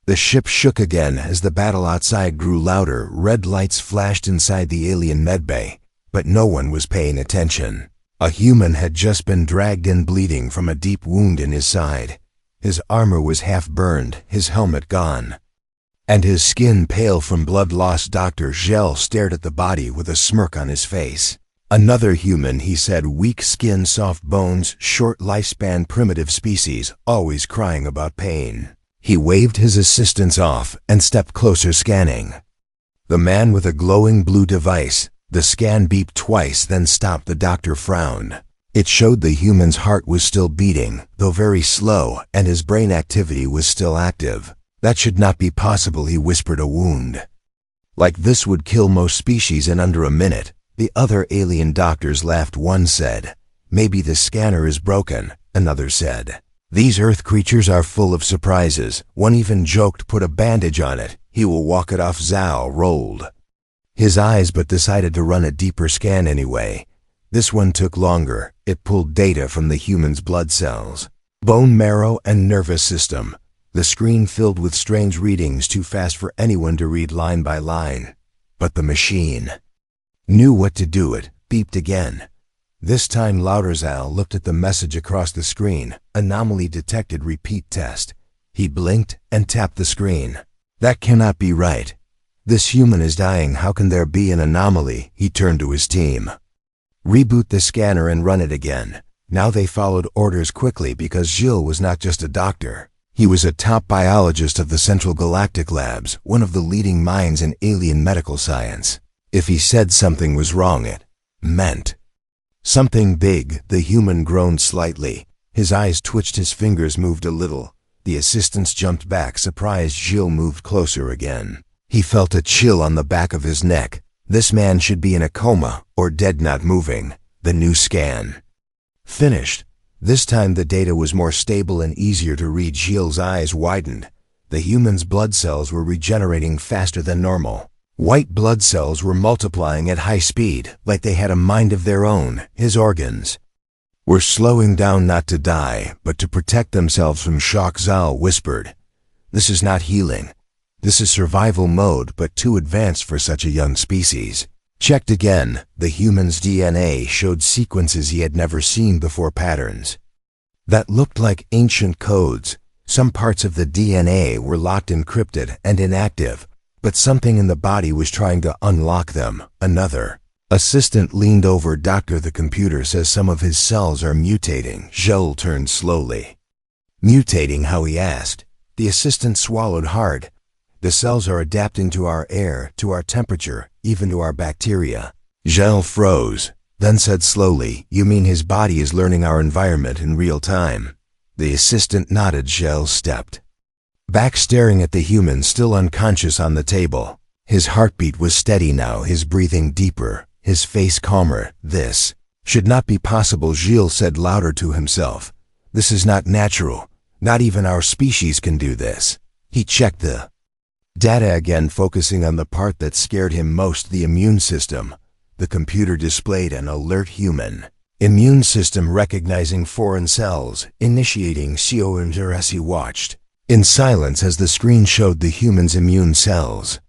The ship shook again as the battle outside grew louder. Red lights flashed inside the alien medbay, but no one was paying attention. A human had just been dragged in bleeding from a deep wound in his side. His armor was half burned, his helmet gone, and his skin pale from blood loss. Dr. Gell stared at the body with a smirk on his face. Another human, he said, weak skin, soft bones, short lifespan, primitive species, always crying about pain. He waved his assistants off and stepped closer, scanning. The man with a glowing blue device. The scan beeped twice, then stopped. The doctor frowned. It showed the human's heart was still beating, though very slow, and his brain activity was still active. That should not be possible, he whispered. A wound like this would kill most species in under a minute. The other alien doctors laughed. One said, "Maybe the scanner is broken." Another said, "These Earth creatures are full of surprises." One even joked, "Put a bandage on it. He will walk it off." Zhao rolled his eyes but decided to run a deeper scan anyway. This one took longer. It pulled data from the human's blood cells, bone marrow, and nervous system. The screen filled with strange readings, too fast for anyone to read line by line. But the machine knew what to do. It beeped again. This time louder. Zhao looked at the message across the screen. "Anomaly detected. Repeat test." He blinked and tapped the screen. "That cannot be right. This human is dying. How can there be an anomaly?" He turned to his team. "Reboot the scanner and run it again." Now they followed orders quickly because Gilles was not just a doctor. He was a top biologist of the Central Galactic Labs, one of the leading minds in alien medical science. If he said something was wrong, it meant something big. The human groaned slightly. His eyes twitched, his fingers moved a little. The assistants jumped back, surprised. Gilles moved closer again. He felt a chill on the back of his neck. This man should be in a coma, or dead, not moving. The new scan finished. This time the data was more stable and easier to read. Gilles' eyes widened. The human's blood cells were regenerating faster than normal. White blood cells were multiplying at high speed, like they had a mind of their own. His organs were slowing down, not to die, but to protect themselves from shock. Zhao whispered, "This is not healing. This is survival mode, but too advanced for such a young species." Checked again. The human's DNA showed sequences he had never seen before, patterns that looked like ancient codes. Some parts of the DNA were locked, encrypted, and inactive, but something in the body was trying to unlock them. Another assistant leaned over. "Doctor, the computer says some of his cells are mutating." Gilles turned slowly. "Mutating how?" he asked. The assistant swallowed hard. "The cells are adapting to our air, to our temperature, even to our bacteria." Gilles froze, then said slowly, "You mean his body is learning our environment in real time?" The assistant nodded. Gilles stepped back, staring at the human still unconscious on the table. His heartbeat was steady now, his breathing deeper, his face calmer. "This should not be possible," Gilles said louder to himself. "This is not natural. Not even our species can do this." He checked the data again, focusing on the part that scared him most, the immune system. The computer displayed an alert human immune system recognizing foreign cells, initiating co-inter as he watched in silence as the screen showed the human's immune cells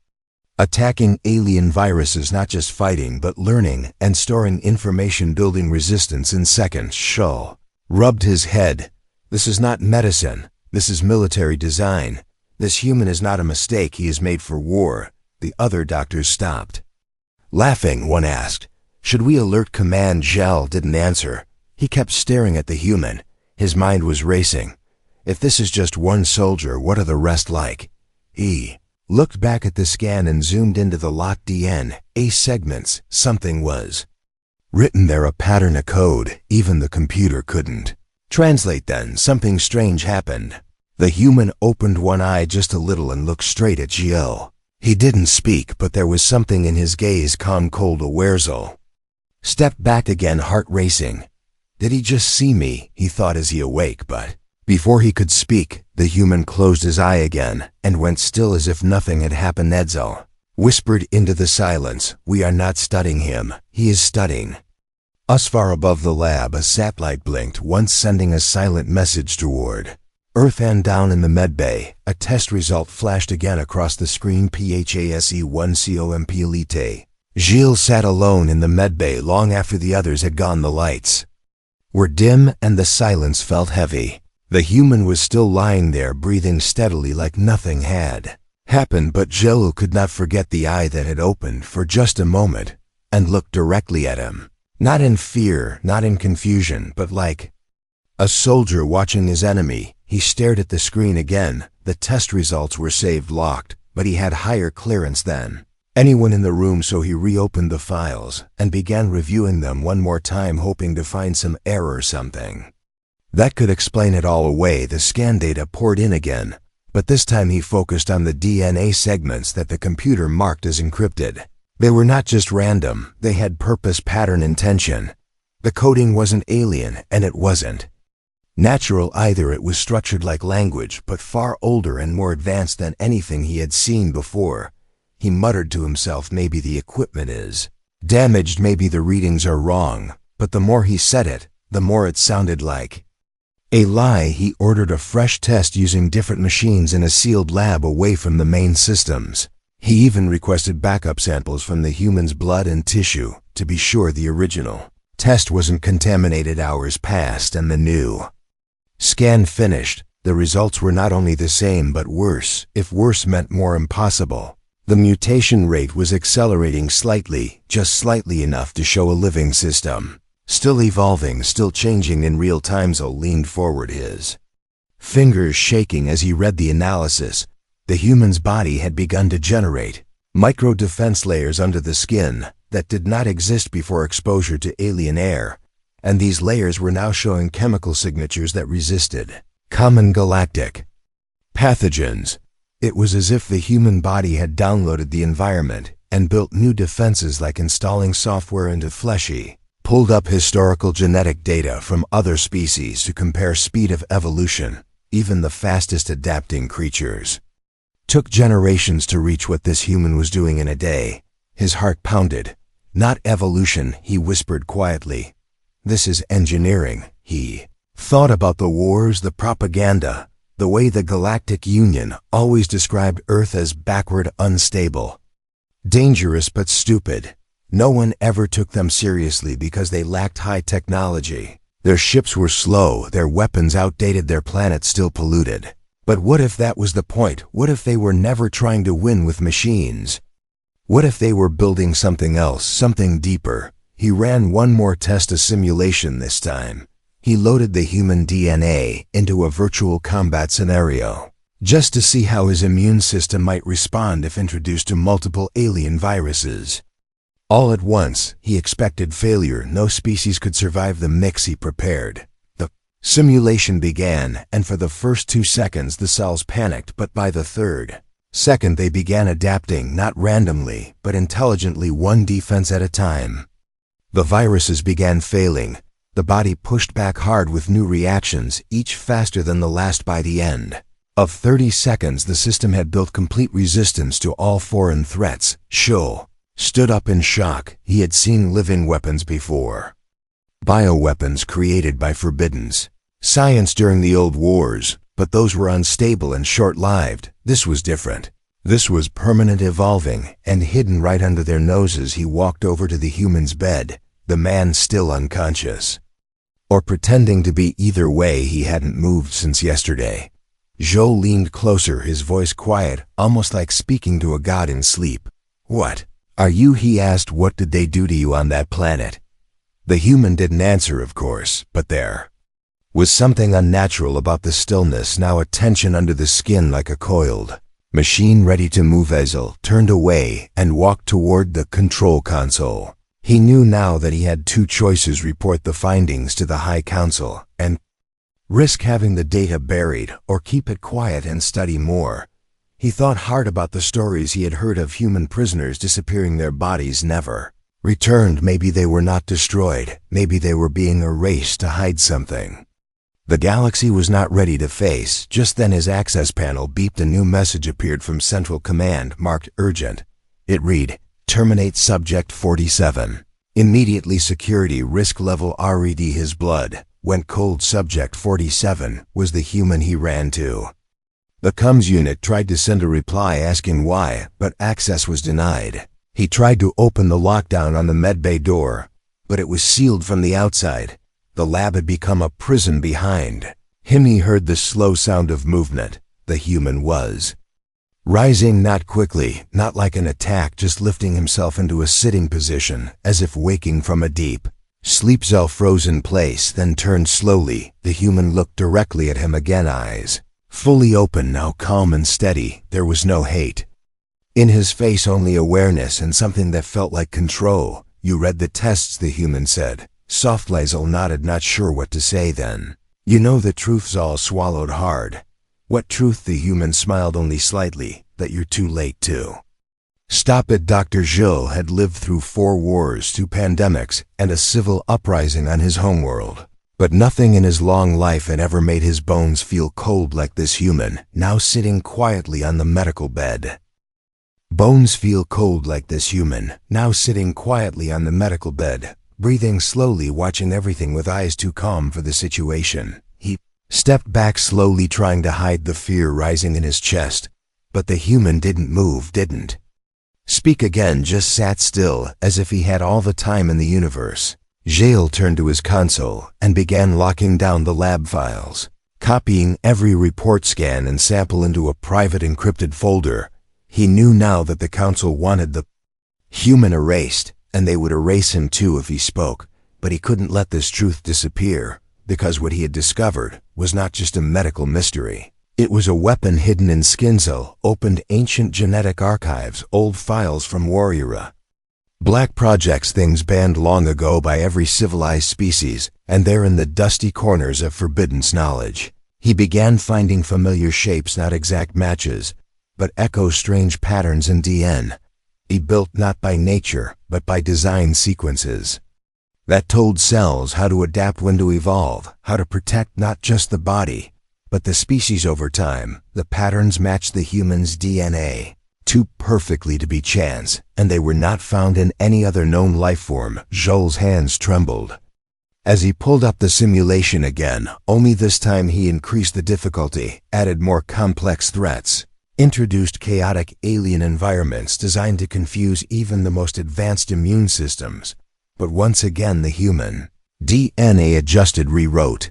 attacking alien viruses, not just fighting but learning and storing information, building resistance in seconds. Gilles rubbed his head. "This is not medicine. This is military design. This human is not a mistake. He is made for war." The other doctors stopped laughing. One asked, "Should we alert command?" Gilles didn't answer. He kept staring at the human. His mind was racing. If this is just one soldier, what are the rest like? He looked back at the scan and zoomed into the locked DNA segments. Something was written there, a pattern, a code. Even the computer couldn't translate. Then something strange happened. The human opened one eye just a little and looked straight at Gilles. He didn't speak, but there was something in his gaze, calm, cold. Awareness stepped back again, heart racing. Did he just see me? He thought as he awake, but before he could speak, the human closed his eye again and went still as if nothing had happened. Edsel whispered into the silence, "We are not studying him. He is studying us." Far above the lab, a satellite blinked, once sending a silent message toward Earth and down in the medbay, a test result flashed again across the screen. PHASE1COMP Elite. Gilles sat alone in the medbay long after the others had gone. The lights were dim and the silence felt heavy. The human was still lying there, breathing steadily like nothing had happened, but Gilles could not forget the eye that had opened for just a moment and looked directly at him. Not in fear, not in confusion, but like a soldier watching his enemy. He stared at the screen again. The test results were saved locked, but he had higher clearance than anyone in the room, so he reopened the files and began reviewing them one more time, hoping to find some error, something that could explain it all away. The scan data poured in again, but this time he focused on the DNA segments that the computer marked as encrypted. They were not just random, they had purpose, pattern, intention. The coding wasn't alien, and it wasn't natural either. It was structured like language, but far older and more advanced than anything he had seen before. He muttered to himself, maybe the equipment is damaged, maybe the readings are wrong. But the more he said it, the more it sounded like a lie. He ordered a fresh test using different machines in a sealed lab away from the main systems. He even requested backup samples from the human's blood and tissue to be sure the original test wasn't contaminated. Hours passed and the new scan finished. The results were not only the same but worse, if worse meant more impossible. The mutation rate was accelerating slightly, just slightly enough to show a living system. Still evolving, still changing in real time. Zol leaned forward, his fingers shaking as he read the analysis. The human's body had begun to generate micro-defense layers under the skin that did not exist before exposure to alien air, and these layers were now showing chemical signatures that resisted common galactic pathogens. It was as if the human body had downloaded the environment and built new defenses, like installing software into fleshy, pulled up historical genetic data from other species to compare speed of evolution. Even the fastest adapting creatures took generations to reach what this human was doing in a day. His heart pounded. Not evolution, he whispered quietly. This is engineering. He thought about the wars, the propaganda, the way the Galactic Union always described Earth as backward, unstable, dangerous but stupid. No one ever took them seriously because they lacked high technology. Their ships were slow, their weapons outdated, their planet still polluted. But what if that was the point? What if they were never trying to win with machines? What if they were building something else, something deeper? He ran one more test, a simulation this time. He loaded the human DNA into a virtual combat scenario, just to see how his immune system might respond if introduced to multiple alien viruses. All at once, he expected failure. No species could survive the mix he prepared. The simulation began, and for the first 2 seconds the cells panicked, but by the third second they began adapting, not randomly, but intelligently, one defense at a time. The viruses began failing. The body pushed back hard with new reactions, each faster than the last. By the end of 30 seconds, the system had built complete resistance to all foreign threats. Shull stood up in shock. He had seen living weapons before. Bioweapons created by forbiddens. Science during the old wars, but those were unstable and short-lived. This was different. This was permanent, evolving, and hidden right under their noses. He walked over to the human's bed, the man still unconscious, or pretending to be. Either way, he hadn't moved since yesterday. Joe leaned closer, his voice quiet, almost like speaking to a god in sleep. "What are you?" he asked. "What did they do to you on that planet?" The human didn't answer, of course, but there was something unnatural about the stillness, now a tension under the skin like a coiled machine ready to move. Ezel turned away and walked toward the control console. He knew now that he had 2 choices: report the findings to the High Council and risk having the data buried, or keep it quiet and study more. He thought hard about the stories he had heard of human prisoners disappearing, their bodies never returned. Maybe they were not destroyed. Maybe they were being erased to hide something the galaxy was not ready to face. Just then his access panel beeped. A new message appeared from Central Command, marked urgent. It read, "Terminate Subject 47. Immediately. Security risk level RED. His blood went cold. Subject 47 was the human he ran to. The comms unit tried to send a reply asking why, but access was denied. He tried to open the lockdown on the medbay door, but it was sealed from the outside. The lab had become a prison behind him. He heard the slow sound of movement. The human was rising, not quickly, not like an attack, just lifting himself into a sitting position, as if waking from a deep sleep. Zell froze in place, then turned slowly. The human looked directly at him again, eyes fully open, now calm and steady. There was no hate in his face, only awareness and something that felt like control. You read the tests, the human said. Softly. Zell nodded, not sure what to say then. You know the truth. Zell swallowed hard. What truth? The human smiled only slightly. That you're too late to stop it. Dr. Gilles had lived through 4 wars, 2 pandemics, and a civil uprising on his homeworld. But nothing in his long life had ever made his bones feel cold like this human, now sitting quietly on the medical bed. Bones feel cold like this human, now sitting quietly on the medical bed, breathing slowly, watching everything with eyes too calm for the situation. He stepped back slowly, trying to hide the fear rising in his chest. But the human didn't move, didn't speak again, just sat still, as if he had all the time in the universe. Gilles turned to his console and began locking down the lab files, copying every report, scan, and sample into a private encrypted folder. He knew now that the council wanted the human erased, and they would erase him too if he spoke, but he couldn't let this truth disappear, because what he had discovered was not just a medical mystery. It was a weapon hidden in Skinzel, opened ancient genetic archives, old files from Warriora. Black projects, things banned long ago by every civilized species, and there in the dusty corners of forbidden knowledge. He began finding familiar shapes, not exact matches, but echo strange patterns in DNA. He built not by nature, but by design sequences that told cells how to adapt, when to evolve, how to protect not just the body, but the species over time. The patterns matched the human's DNA too perfectly to be chance, and they were not found in any other known life form. Joel's hands trembled as he pulled up the simulation again, only this time he increased the difficulty, added more complex threats, introduced chaotic alien environments designed to confuse even the most advanced immune systems. But once again the human DNA adjusted, rewrote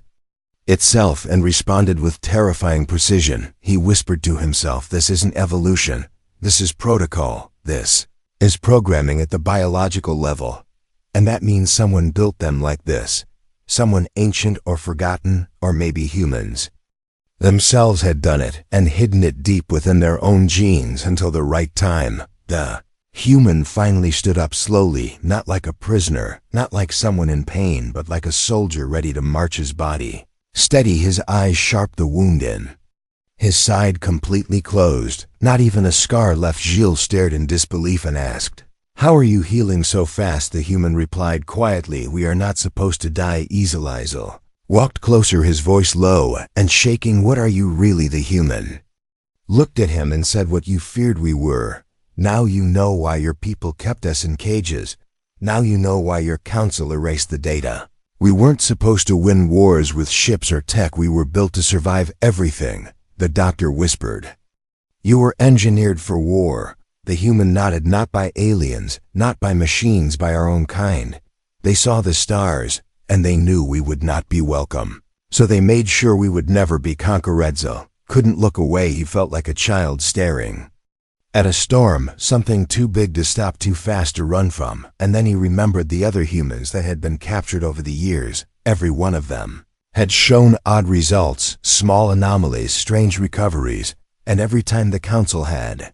itself, and responded with terrifying precision. He whispered to himself, this isn't evolution. This is protocol. This is programming at the biological level. And that means someone built them like this. Someone ancient or forgotten, or maybe humans themselves had done it and hidden it deep within their own genes until the right time. The human finally stood up slowly, not like a prisoner, not like someone in pain, but like a soldier ready to march, his body steady, his eyes sharp, the wound in his side completely closed, not even a scar left. Gilles stared in disbelief and asked, how are you healing so fast? The human replied quietly, we are not supposed to die easily. Zell walked closer, his voice low and shaking. What are you really? The human looked at him and said, what you feared we were. Now you know why your people kept us in cages. Now you know why your council erased the data. We weren't supposed to win wars with ships or tech. We were built to survive everything. The doctor whispered. You were engineered for war. The human nodded. Not by aliens, not by machines, by our own kind. They saw the stars, and they knew we would not be welcome. So they made sure we would never be conquered. Zell couldn't look away. He felt like a child staring at a storm, something too big to stop, too fast to run from. And then he remembered the other humans that had been captured over the years. Every one of them had shown odd results, small anomalies, strange recoveries, and every time the council had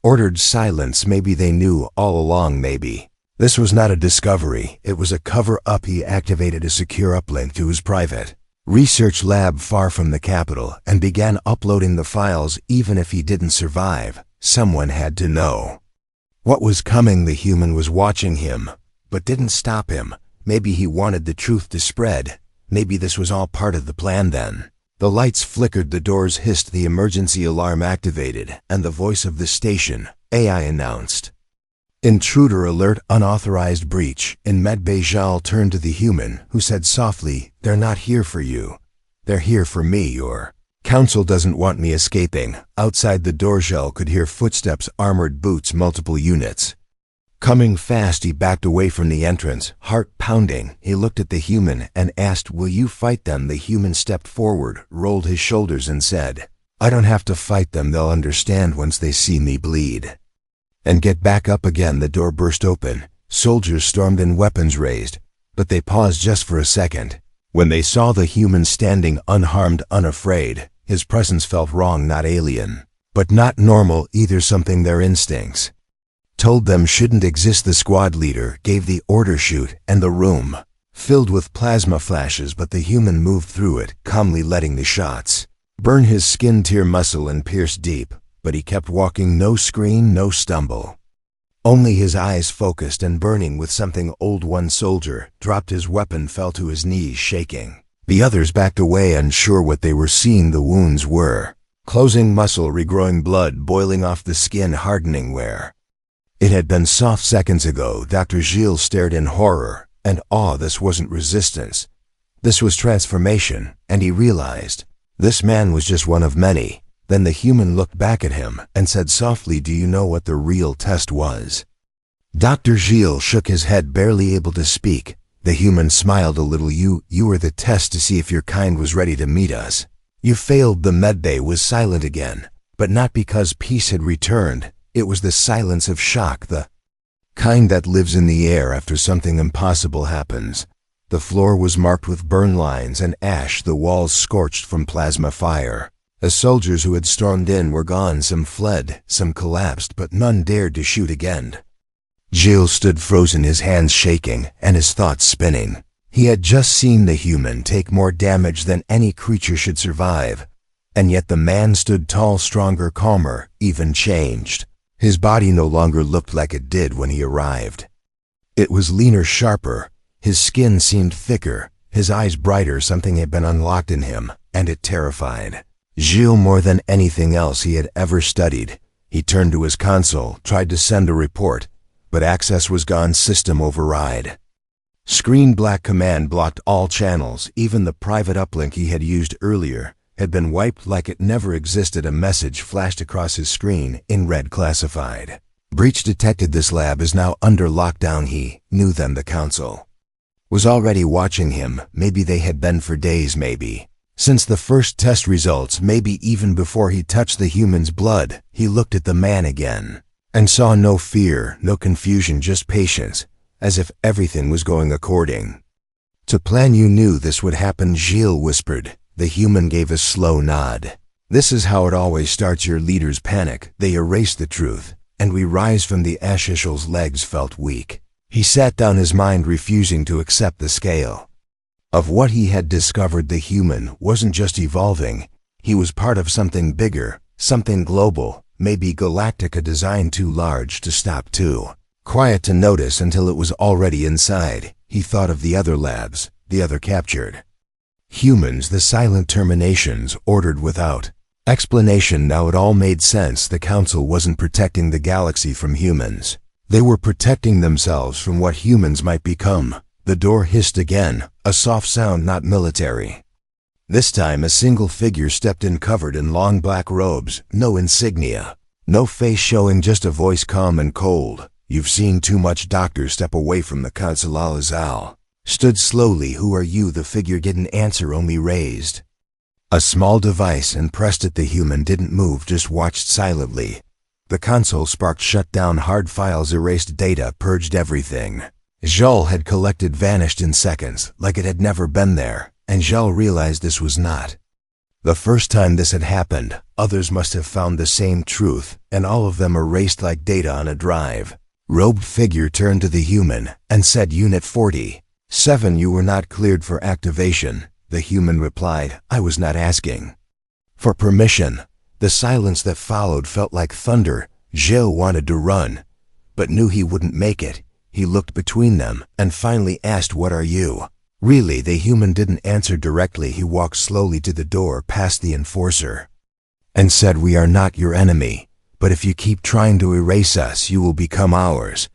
ordered silence. Maybe they knew all along, maybe. This was not a discovery, it was a cover-up. He activated a secure uplink to his private research lab far from the capital and began uploading the files. Even if he didn't survive, someone had to know what was coming. The human was watching him, but didn't stop him. Maybe he wanted the truth to spread. Maybe this was all part of the plan then. The lights flickered, the doors hissed, the emergency alarm activated, and the voice of the station, AI, announced, Intruder alert, unauthorized breach. In medbay, Zhal turned to the human, who said softly, "They're not here for you. They're here for me. Your council doesn't want me escaping." Outside the door, Zhal could hear footsteps, armored boots, multiple units. Coming fast, he backed away from the entrance, heart pounding. He looked at the human and asked, "Will you fight them?" The human stepped forward, rolled his shoulders and said, "I don't have to fight them. They'll understand once they see me bleed." And get back up again. The door burst open. Soldiers stormed in, weapons raised, but they paused just for a second. When they saw the human standing unharmed, unafraid, his presence felt wrong, not alien, but not normal either, something their instincts told them shouldn't exist. The squad leader gave the order, shoot, and the room filled with plasma flashes, but the human moved through it, calmly letting the shots burn his skin, tear muscle, and pierce deep. But he kept walking, no scream, no stumble. Only his eyes focused and burning with something old. One soldier dropped his weapon, fell to his knees, shaking. The others backed away, unsure what they were seeing. The wounds were closing, muscle regrowing, blood boiling off the skin, hardening where it had been soft seconds ago. Dr. Gilles stared in horror and awe. This wasn't resistance. This was transformation, and he realized this man was just one of many. Then the human looked back at him and said softly, "Do you know what the real test was?" Dr. Gilles shook his head, barely able to speak. The human smiled a little. You were the test to see if your kind was ready to meet us. You failed." The medbay was silent again, but not because peace had returned. It was the silence of shock, the kind that lives in the air after something impossible happens. The floor was marked with burn lines and ash, the walls scorched from plasma fire. The soldiers who had stormed in were gone. Some fled, some collapsed, but none dared to shoot again. Gilles stood frozen, his hands shaking and his thoughts spinning. He had just seen the human take more damage than any creature should survive, and yet the man stood tall, stronger, calmer, even changed. His body no longer looked like it did when he arrived. It was leaner, sharper. His skin seemed thicker, his eyes brighter. Something had been unlocked in him, and it terrified Gilles more than anything else he had ever studied. He turned to his console, tried to send a report, but access was gone. System override. Screen black. Command blocked all channels. Even the private uplink he had used earlier had been wiped like it never existed. A message flashed across his screen in red: classified. Breach detected. This lab is now under lockdown. He knew them. The council was already watching him. Maybe they had been for days, maybe since the first test results, maybe even before he touched the human's blood. He looked at the man again and saw no fear, no confusion, just patience, as if everything was going according to plan. "You knew this would happen," Gilles whispered. The human gave a slow nod. "This is how it always starts. Your leaders panic, they erase the truth, and we rise from the ashes." Gilles' legs felt weak. He sat down, his mind refusing to accept the scale of what he had discovered. The human wasn't just evolving, he was part of something bigger, something global, maybe galactic, a design too large to stop, too quiet to notice until it was already inside. He thought of the other labs, the other captured humans, the silent terminations ordered without explanation. Now it all made sense. The council wasn't protecting the galaxy from humans. They were protecting themselves from what humans might become. The door hissed again, a soft sound, not military. This time a single figure stepped in, covered in long black robes, no insignia, no face showing, just a voice, calm and cold. "You've seen too much, doctor. Step away from the council." Al-Azal stood slowly. "Who are you?" The figure didn't answer, only raised a small device and pressed it. The human didn't move, just watched silently. The console sparked, shut down, hard files erased, data purged, everything Zhal had collected vanished in seconds, like it had never been there, and Zhal realized this was not the first time this had happened. Others must have found the same truth, and all of them erased like data on a drive. Robed figure turned to the human and said, "Unit 47, you were not cleared for activation." The human replied, "I was not asking for permission." The silence that followed felt like thunder. Gilles wanted to run, but knew he wouldn't make it. He looked between them and finally asked, "What are you?" Really, the human didn't answer directly. He walked slowly to the door, past the enforcer, and said, "We are not your enemy, but if you keep trying to erase us, you will become ours."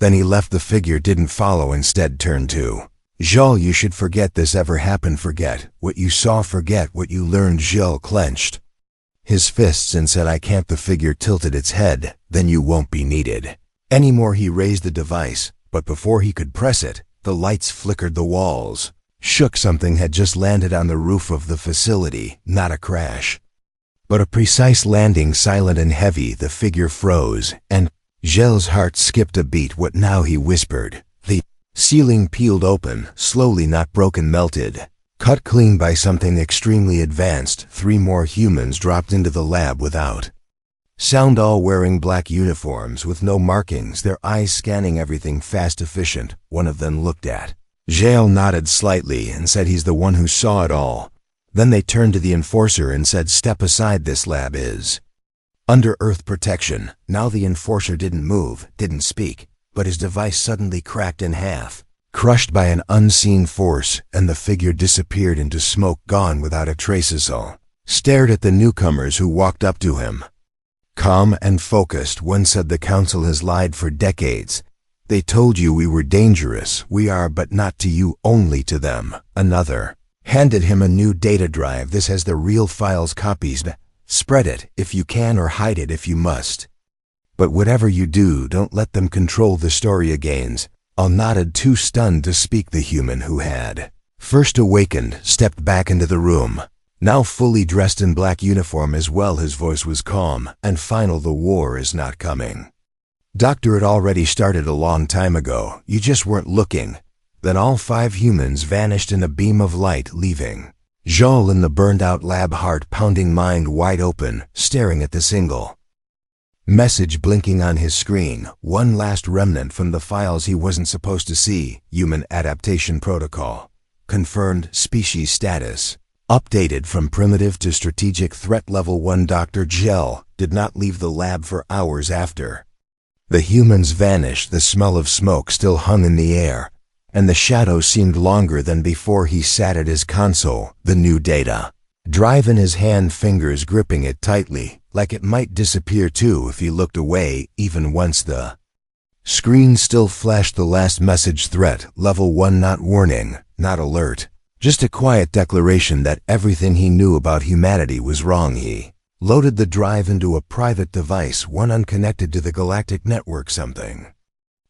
Then he left. The figure didn't follow, instead turned to Zhao. You should forget this ever happened. Forget what you saw, forget what you learned. Zhao clenched his fists and said, I can't. The figure tilted its head. Then you won't be needed anymore. He raised the device, but before he could press it, the lights flickered, the walls shook. Something had just landed on the roof of the facility, not a crash, but a precise landing, silent and heavy. The figure froze, and Zhao's heart skipped a beat. What now? He whispered. The ceiling peeled open, slowly, not broken, melted, cut clean by something extremely advanced. 3 more humans dropped into the lab without sound, all wearing black uniforms with no markings, their eyes scanning everything fast, efficient. One of them looked at Zhao, nodded slightly, and said, he's the one who saw it all. Then they turned to the enforcer and said, step aside, this lab is under Earth protection. Now the enforcer didn't move, didn't speak, but his device suddenly cracked in half, crushed by an unseen force, and the figure disappeared into smoke, gone without a trace. Zhao stared at the newcomers who walked up to him. Calm and focused, one said, the council has lied for decades. They told you we were dangerous. We are, but not to you, only to them. Another handed him a new data drive. This has the real files, copies. Spread it if you can, or hide it if you must. But whatever you do, don't let them control the story again. Al nodded, too stunned to speak. The human who had first awakened stepped back into the room, now fully dressed in black uniform as well. His voice was calm and final. The war is not coming, Doctor. It already started a long time ago. You just weren't looking. Then all 5 humans vanished in a beam of light, leaving Zhao in the burned-out lab, heart pounding, mind wide open, staring at the single message blinking on his screen. One last remnant from the files he wasn't supposed to see. Human adaptation protocol confirmed. Species status updated from primitive to strategic threat level 1. Dr. Zhao did not leave the lab for hours after the humans vanished. The smell of smoke still hung in the air, and the shadows seemed longer than before. He sat at his console, the new data drive in his hand, fingers gripping it tightly, like it might disappear too if he looked away even once. The screen still flashed the last message: threat level 1, not warning, not alert, just a quiet declaration that everything he knew about humanity was wrong. He loaded the drive into a private device, one unconnected to the galactic network, something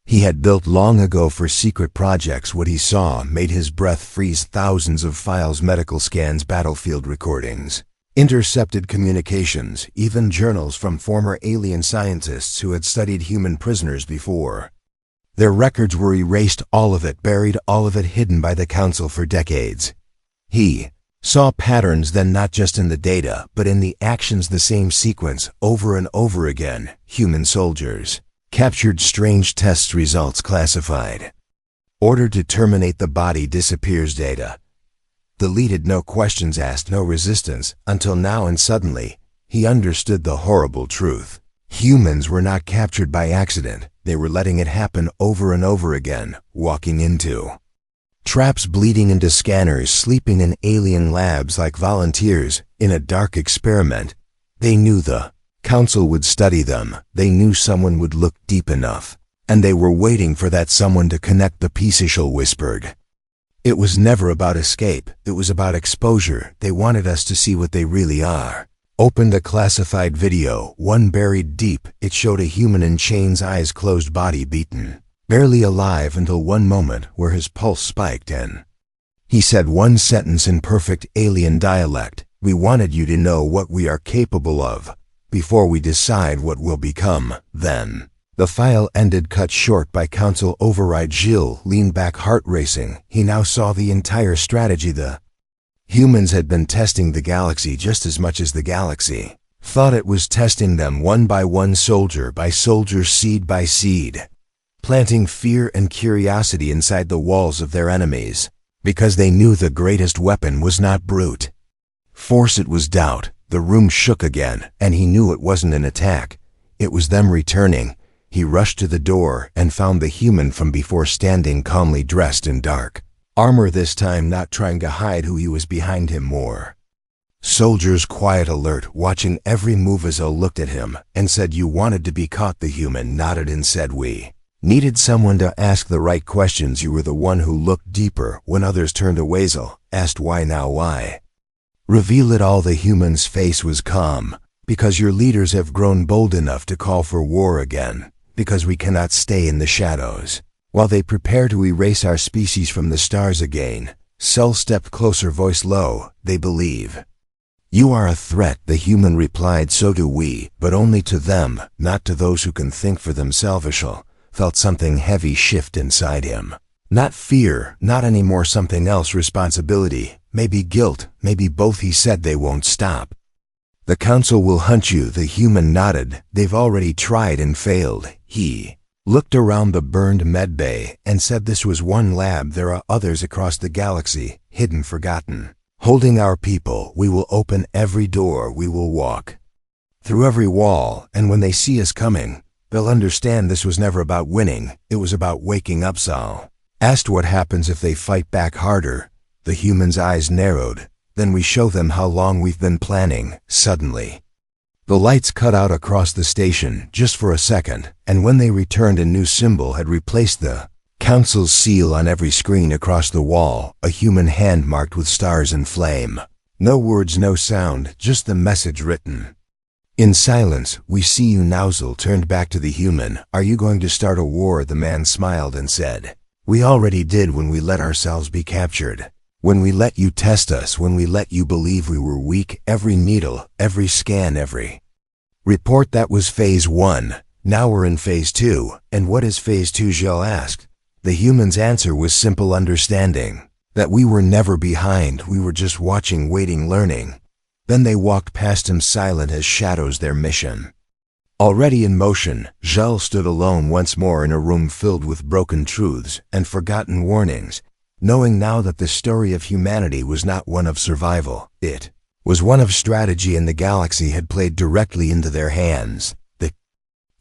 he had built long ago for secret projects. What he saw made his breath freeze. Thousands of files, medical scans, battlefield recordings, intercepted communications, even journals from former alien scientists who had studied human prisoners before. Their records were erased, all of it buried, all of it hidden by the Council for decades. He saw patterns then, not just in the data, but in the actions, the same sequence over and over again. Human soldiers captured, strange tests, results classified. Order to terminate the body, disappears, data deleted, no questions asked, no resistance, until now. And suddenly, he understood the horrible truth. Humans were not captured by accident. They were letting it happen over and over again, walking into traps, bleeding into scanners, sleeping in alien labs like volunteers in a dark experiment. They knew the Council would study them. They knew someone would look deep enough, and they were waiting for that someone to connect the pieces. She whispered. It was never about escape. It was about exposure. They wanted us to see what they really are. Opened a classified video, one buried deep. It showed a human in chains, eyes closed, body beaten, barely alive, until one moment where his pulse spiked and he said one sentence in perfect alien dialect: "We wanted you to know what we are capable of before we decide what we'll become." Then the file ended, cut short by Council override. Gilles leaned back, heart racing. He now saw the entire strategy. The humans had been testing the galaxy just as much as the galaxy thought it was testing them, one by one, soldier by soldier, seed by seed, planting fear and curiosity inside the walls of their enemies, because they knew the greatest weapon was not brute force, it was doubt. The room shook again, and he knew it wasn't an attack. It was them returning. He rushed to the door and found the human from before standing calmly, dressed in dark armor, this time not trying to hide who he was. Behind him, more soldiers, quiet, alert, watching every move. Azul looked at him and said, "You wanted to be caught." The human nodded and said, "We Needed someone to ask the right questions. You were the one who looked deeper when others turned away. Asked why now why. Reveal it all. The human's face was calm. Because your leaders have grown bold enough to call for war again. Because we cannot stay in the shadows. While they prepare to erase our species from the stars again, Cell stepped closer, voice low. They believe. You are a threat, the human replied. So do we, but only to them, not to those who can think for themselves. Shell felt something heavy shift inside him. Not fear, not anymore, something else. Responsibility, maybe guilt, maybe both. He said they won't stop. The council will hunt you. The human nodded. They've already tried and failed. He looked around the burned medbay and said this was one lab. There are others across the galaxy, hidden, forgotten. Holding our people, we will open every door. We will walk through every wall, and when they see us coming, they'll understand this was never about winning. It was about waking up. Sal asked what happens if they fight back harder. The human's eyes narrowed. Then we show them how long we've been planning. Suddenly, the lights cut out across the station just for a second, and when they returned, a new symbol had replaced the council's seal on every screen across the wall, a human hand marked with stars and flame. No words, no sound, just the message written. In silence, we see you. Nozzle turned back to the human. Are you going to start a war? The man smiled and said, we already did when we let ourselves be captured. When we let you test us, when we let you believe we were weak. Every needle, every scan, every report. That was phase 1. Now we're in phase 2. And what is phase 2? Gel asked. The human's answer was simple: understanding. That we were never behind. We were just watching, waiting, learning. Then they walked past him, silent as shadows. Their mission already in motion. Gel stood alone once more in a room filled with broken truths and forgotten warnings, knowing now that the story of humanity was not one of survival. It was one of strategy, and the galaxy had played directly into their hands. The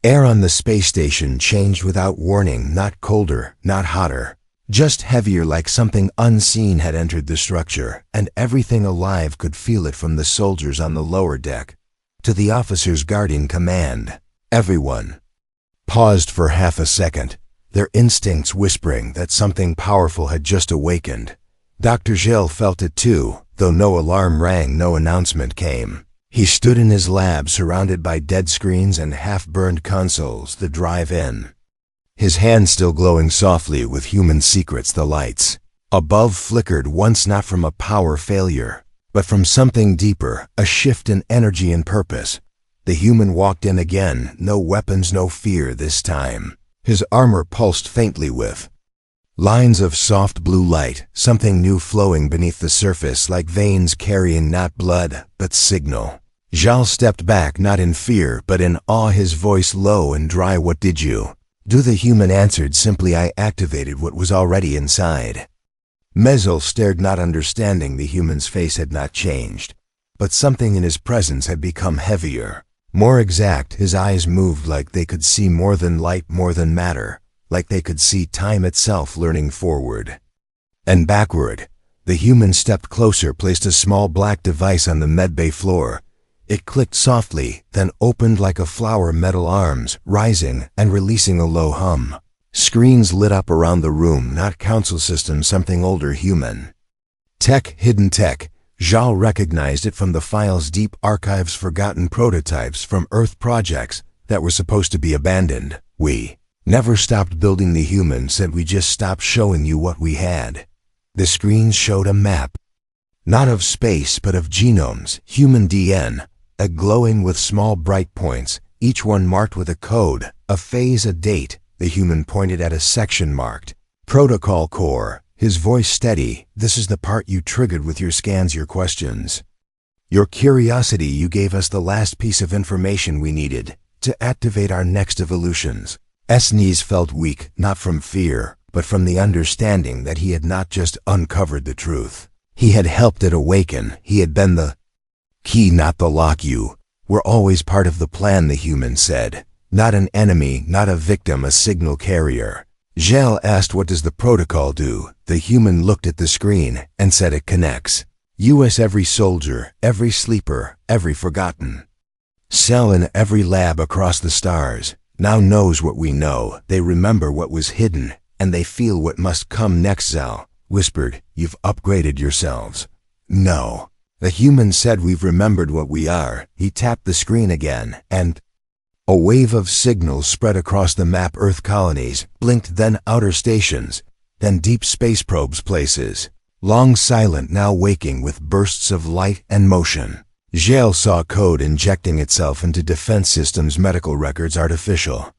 air on the space station changed without warning, not colder, not hotter, just heavier, like something unseen had entered the structure, and everything alive could feel it, from the soldiers on the lower deck to the officers guarding command. Everyone paused for half a second, their instincts whispering that something powerful had just awakened. Dr. Gel felt it too, though no alarm rang, no announcement came. He stood in his lab, surrounded by dead screens and half-burned consoles, the drive-in. His hand still glowing softly with human secrets. The lights above flickered once, not from a power failure, but from something deeper, a shift in energy and purpose. The human walked in again, no weapons, no fear this time. His armor pulsed faintly with lines of soft blue light, something new flowing beneath the surface, like veins carrying not blood, but signal. Zhao stepped back, not in fear, but in awe, his voice low and dry. What did you do? The human answered simply, I activated what was already inside. Mezzel stared, not understanding. The human's face had not changed, but something in his presence had become heavier, more exact. His eyes moved like they could see more than light, more than matter, like they could see time itself learning forward and backward. The human stepped closer, placed a small black device on the medbay floor. It clicked softly, then opened like a flower, metal arms rising and releasing a low hum. Screens lit up around the room, not council systems, something older, human tech, hidden tech. Zhao recognized it from the files, deep archives, forgotten prototypes from Earth projects that were supposed to be abandoned. We never stopped building, the human said. We just stopped showing you what we had. The screens showed a map, not of space, but of genomes, human DNA, glowing with small bright points, each one marked with a code, a phase, a date. The human pointed at a section marked Protocol Core, his voice steady. This is the part you triggered with your scans, your questions, your curiosity. You gave us the last piece of information we needed to activate our next evolutions. S. knees felt weak, not from fear, but from the understanding that he had not just uncovered the truth. He had helped it awaken. He had been the key, not the lock. You were always part of the plan, the human said. Not an enemy, not a victim, a signal carrier. Gel asked, what does the protocol do? The human looked at the screen and said, it connects us, every soldier, every sleeper, every forgotten cell in every lab across the stars. now knows what we know. They remember what was hidden, and they feel what must come next. Zal whispered, "You've upgraded yourselves." "No." The human said, "We've remembered what we are." He tapped the screen again, and a wave of signals spread across the map. Earth colonies, blinked, then outer stations, then deep space probes places. Long silent, now waking with bursts of light and motion. Jael saw code injecting itself into defense systems, medical records, artificial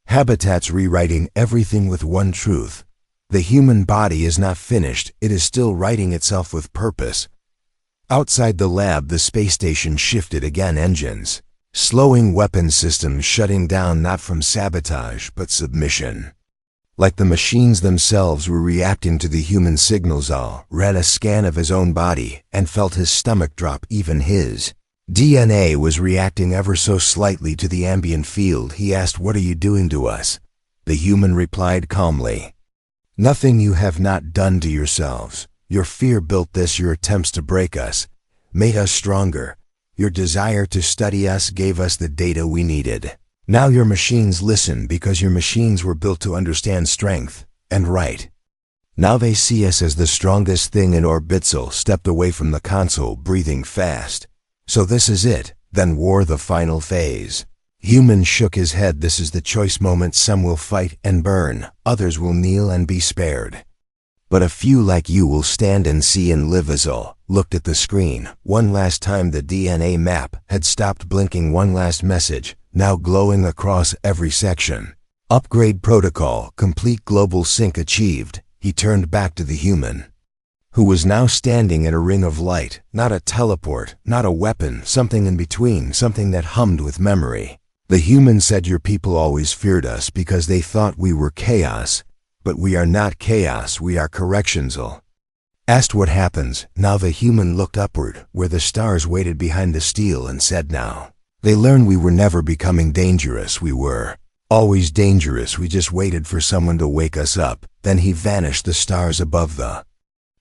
habitats, rewriting everything with one truth. The human body is not finished, it is still writing itself with purpose. Outside the lab, the space station shifted again, engines slowing, weapon systems shutting down, not from sabotage but submission. Like the machines themselves were reacting to the human signals. Zal ran a scan of his own body and felt his stomach drop. Even his DNA was reacting ever so slightly to the ambient field. He asked, "What are you doing to us?" The human replied calmly, "Nothing you have not done to yourselves. Your fear built this, your attempts to break us made us stronger. Your desire to study us gave us the data we needed. Now your machines listen because your machines were built to understand strength and right. Now they see us as the strongest thing in orbit." Zal stepped away from the console, breathing fast. "So this is it, then, war, the final phase." Human shook his head. "This is the choice moment. Some will fight and burn, others will kneel and be spared. But a few like you will stand and see and live." Zal looked at the screen one last time. The DNA map had stopped blinking. One last message, now glowing across every section. "Upgrade protocol complete. Global sync achieved." He turned back to the human, who was now standing in a ring of light. Not a teleport, not a weapon, something in between, something that hummed with memory. The human said, "Your people always feared us because they thought we were chaos. But we are not chaos, we are correction." Zal asked, "What happens?" Now the human looked upward, where the stars waited behind the steel, and said, "Now they learn we were never becoming dangerous. We were always dangerous. We just waited for someone to wake us up." Then he vanished. The stars above the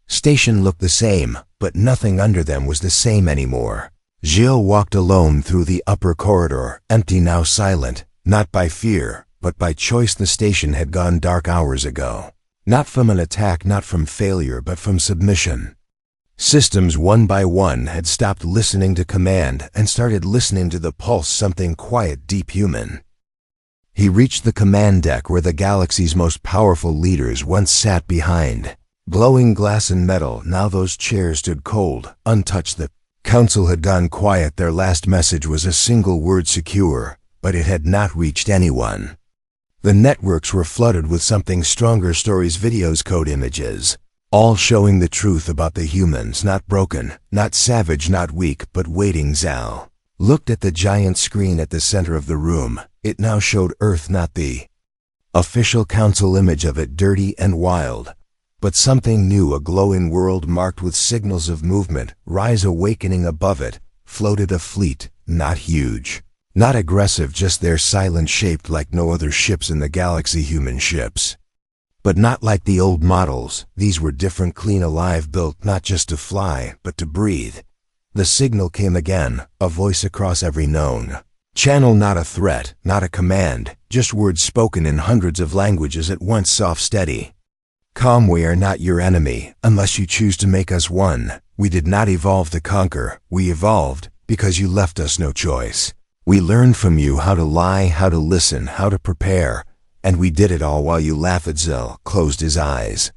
station looked the same, but nothing under them was the same anymore. Gilles walked alone through the upper corridor, empty now, silent, not by fear, but by choice. The station had gone dark hours ago. Not from an attack, not from failure, but from submission. Systems, one by one, had stopped listening to command and started listening to the pulse, something quiet, deep, human. He reached the command deck where the galaxy's most powerful leaders once sat. Behind glowing glass and metal, now those chairs stood cold, untouched. The council had gone quiet. Their last message was a single word: secure, but it had not reached anyone. The networks were flooded with something stronger: stories, videos, code, images, all showing the truth about the humans. Not broken, not savage, not weak, but waiting. Zal looked at the giant screen at the center of the room. It now showed Earth, not the official council image of it, dirty and wild, but something new, a glowing world marked with signals of movement. Rise, awakening. Above it floated a fleet, not huge, not aggressive, just there, silent, shaped like no other ships in the galaxy. Human ships, but not like the old models. These were different, clean, alive, built not just to fly, but to breathe. The signal came again, a voice across every known channel, not a threat, not a command, just words spoken in hundreds of languages at once, soft, steady, calm. "We are not your enemy, unless you choose to make us one. We did not evolve to conquer, we evolved because you left us no choice. We learned from you how to lie, how to listen, how to prepare, and we did it all while you laughed." Zal closed his eyes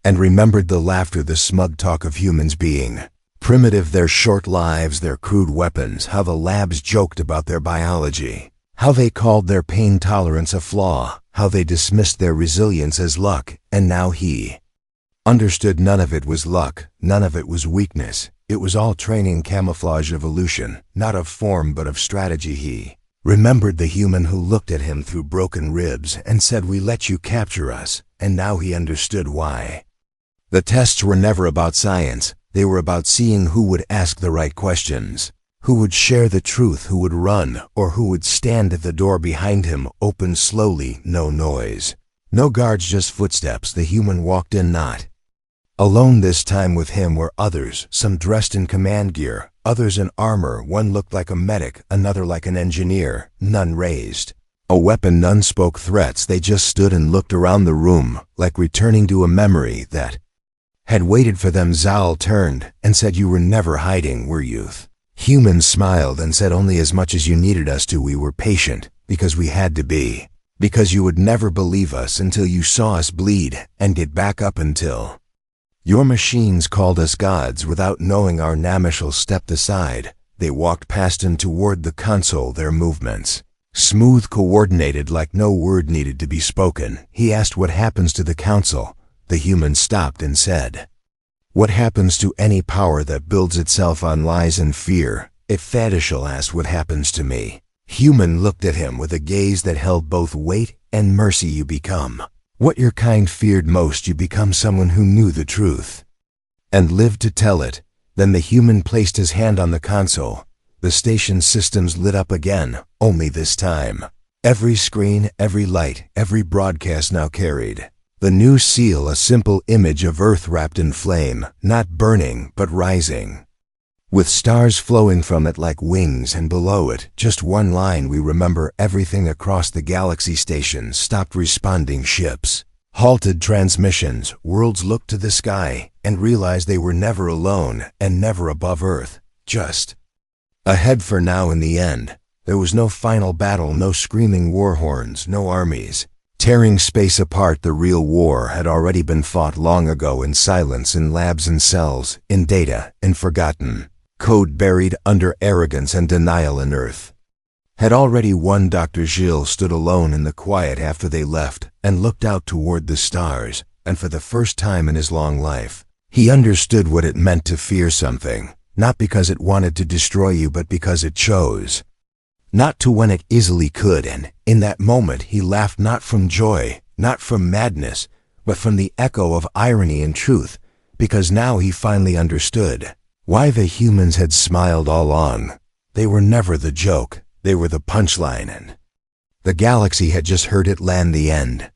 and remembered the laughter, the smug talk of humans being primitive, their short lives, their crude weapons, how the labs joked about their biology, how they called their pain tolerance a flaw, how they dismissed their resilience as luck. And now he understood none of it was luck, none of it was weakness. It was all training, camouflage, evolution, not of form but of strategy. He remembered the human who looked at him through broken ribs and said, "We let you capture us," and now he understood why. The tests were never about science. They were about seeing who would ask the right questions, who would share the truth, who would run, or who would stand at the door behind him, open slowly, no noise. No guards, just footsteps. The human walked in, not alone this time. With him were others, some dressed in command gear, others in armor. One looked like a medic, another like an engineer. None raised a A weapon, none spoke threats, they just stood and looked around the room, like returning to a memory that had waited for them. Zal turned and said, "You were never hiding, were you?" Humans smiled and said, "Only as much as you needed us to. We were patient, because we had to be. Because you would never believe us until you saw us bleed and get back up until your machines called us gods." Without knowing, our Namishal stepped aside. They walked past and toward the console, their movements smooth, coordinated, like no word needed to be spoken. He asked, "What happens to the council?" The human stopped and said, "What happens to any power that builds itself on lies and fear?" If Thadishal asked, "What happens to me?" Human looked at him with a gaze that held both weight and mercy. "You become what your kind feared most. You become someone who knew the truth and lived to tell it." Then the human placed his hand on the console. The station systems lit up again, only this time every screen, every light, every broadcast now carried the new seal, a simple image of Earth wrapped in flame, not burning, but rising, with stars flowing from it like wings, and below it, just one line: "We remember everything." Across the galaxy, stations stopped responding, ships halted transmissions, worlds looked to the sky and realized they were never alone and never above Earth, just ahead for now. In the end, there was no final battle, no screaming war horns, no armies tearing space apart. The real war had already been fought long ago, in silence, in labs and cells, in data, in forgotten code buried under arrogance and denial. And Earth had already won. Dr. Gilles stood alone in the quiet after they left and looked out toward the stars, and for the first time in his long life, he understood what it meant to fear something, not because it wanted to destroy you, but because it chose not to when it easily could. And in that moment he laughed, not from joy, not from madness, but from the echo of irony and truth, because now he finally understood why the humans had smiled all along. They were never the joke, they were the punchline, and the galaxy had just heard it land. The end.